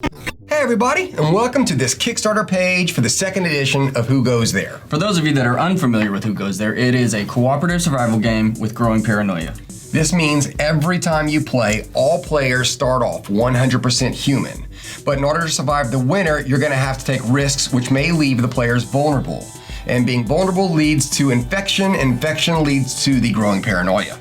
Hey everybody, and welcome to this Kickstarter page for the second edition of Who Goes There. For those of you that are unfamiliar with Who Goes There, it is a cooperative survival game with growing paranoia. This means every time you play, all players start off 100% human. But in order to survive the winter, you're going to have to take risks which may leave the players vulnerable. And being vulnerable leads to infection, infection leads to the growing paranoia.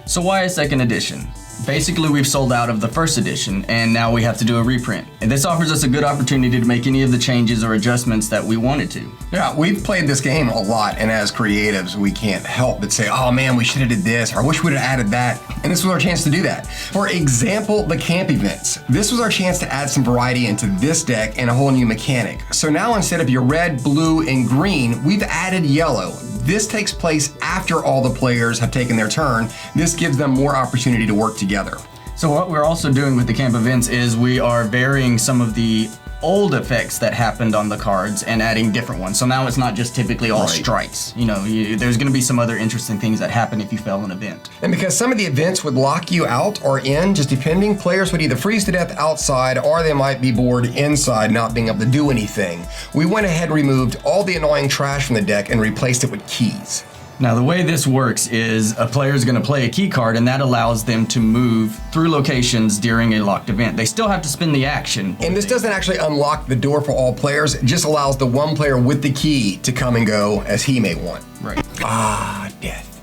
So why a second edition? Basically, we've sold out of the first edition, and now we have to do a reprint. And this offers us a good opportunity to make any of the changes or adjustments that we wanted to. Yeah, we've played this game a lot, and as creatives, we can't help but say, oh man, we should have did this, or I wish we'd have added that. And this was our chance to do that. For example, the camp events. This was our chance to add some variety into this deck and a whole new mechanic. So now instead of your red, blue, and green, we've added yellow. This takes place after all the players have taken their turn. This gives them more opportunity to work together. So what we're also doing with the camp events is we are varying some of the old effects that happened on the cards and adding different ones. So now it's not just typically all strikes. You know, there's going to be some other interesting things that happen if you fail an event. And because some of the events would lock you out or in, just depending, players would either freeze to death outside or they might be bored inside, not being able to do anything. We went ahead and removed all the annoying trash from the deck and replaced it with keys. Now the way this works is a player is going to play a key card and that allows them to move through locations during a locked event. They still have to spend the action. And this doesn't actually unlock the door for all players. It just allows the one player with the key to come and go as he may want. Right. Ah, death.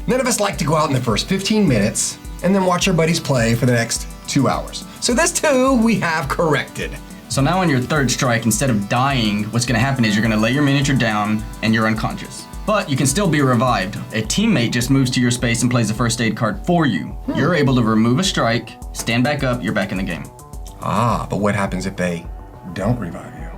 None of us like to go out in the first 15 minutes and then watch our buddies play for the next 2 hours. So this too, we have corrected. So now on your third strike, instead of dying, what's going to happen is you're going to lay your miniature down and you're unconscious. But you can still be revived. A teammate just moves to your space and plays a first aid card for you. You're able to remove a strike, stand back up, you're back in the game. Ah, but what happens if they don't revive you?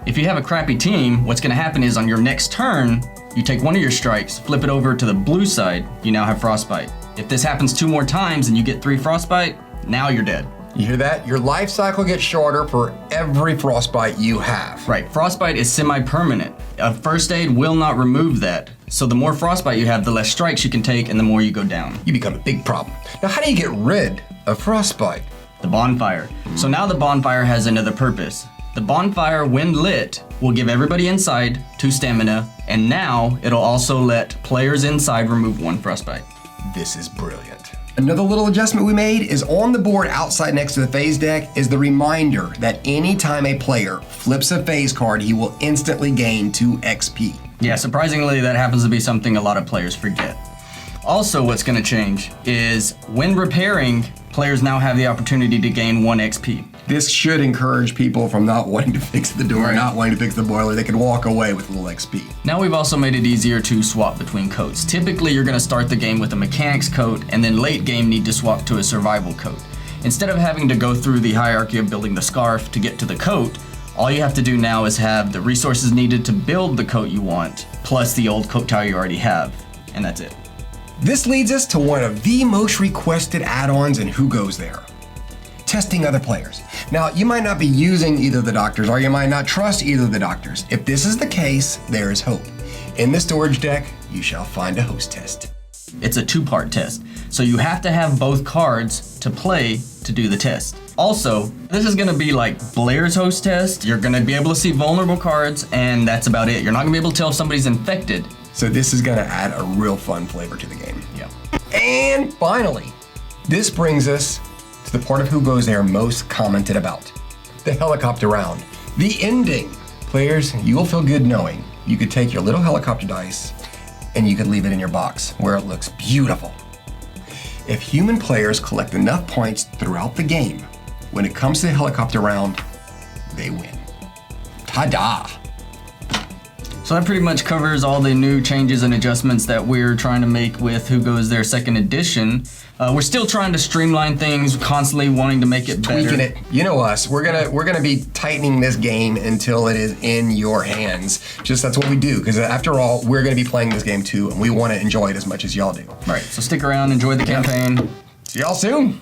If you have a crappy team, what's going to happen is on your next turn, you take one of your strikes, flip it over to the blue side, you now have Frostbite. If this happens 2 more times and you get 3 Frostbite, now you're dead. You hear that? Your life cycle gets shorter for every Frostbite you have. Right, Frostbite is semi-permanent. A first aid will not remove that. So the more Frostbite you have, the less strikes you can take and the more you go down. You become a big problem. Now how do you get rid of Frostbite? The bonfire. So now the bonfire has another purpose. The bonfire, when lit, will give everybody inside 2 stamina, and now it'll also let players inside remove 1 Frostbite. This is brilliant. Another little adjustment we made is on the board outside next to the phase deck is the reminder that anytime a player flips a phase card, he will instantly gain 2 XP. Yeah, surprisingly, that happens to be something a lot of players forget. Also, what's going to change is when repairing, players now have the opportunity to gain 1 XP. This should encourage people from not wanting to fix the door, not wanting to fix the boiler. They can walk away with a little XP. Now we've also made it easier to swap between coats. Typically, you're going to start the game with a mechanics coat and then late game need to swap to a survival coat. Instead of having to go through the hierarchy of building the scarf to get to the coat, all you have to do now is have the resources needed to build the coat you want, plus the old coat tile you already have, and that's it. This leads us to one of the most requested add-ons in Who Goes There. Testing other players. Now, you might not be using either of the doctors, or you might not trust either of the doctors. If this is the case, there is hope. In the storage deck, you shall find a host test. It's a 2-part test, so you have to have both cards to play to do the test. Also, this is going to be like Blair's host test. You're going to be able to see vulnerable cards, and that's about it. You're not going to be able to tell if somebody's infected. So this is going to add a real fun flavor to the game. Yeah. And finally, this brings us to the part of Who Goes There most commented about. The helicopter round. The ending. Players, you will feel good knowing you could take your little helicopter dice and you could leave it in your box where it looks beautiful. If human players collect enough points throughout the game, when it comes to the helicopter round, they win. Ta-da! So that pretty much covers all the new changes and adjustments that we're trying to make with Who Goes There 2nd edition. We're still trying to streamline things, constantly wanting to make it better. Tweaking it. You know us. We're gonna be tightening this game until it is in your hands. Just that's what we do, because after all, we're gonna be playing this game too, and we want to enjoy it as much as y'all do. Right. So stick around, enjoy the campaign. See y'all soon.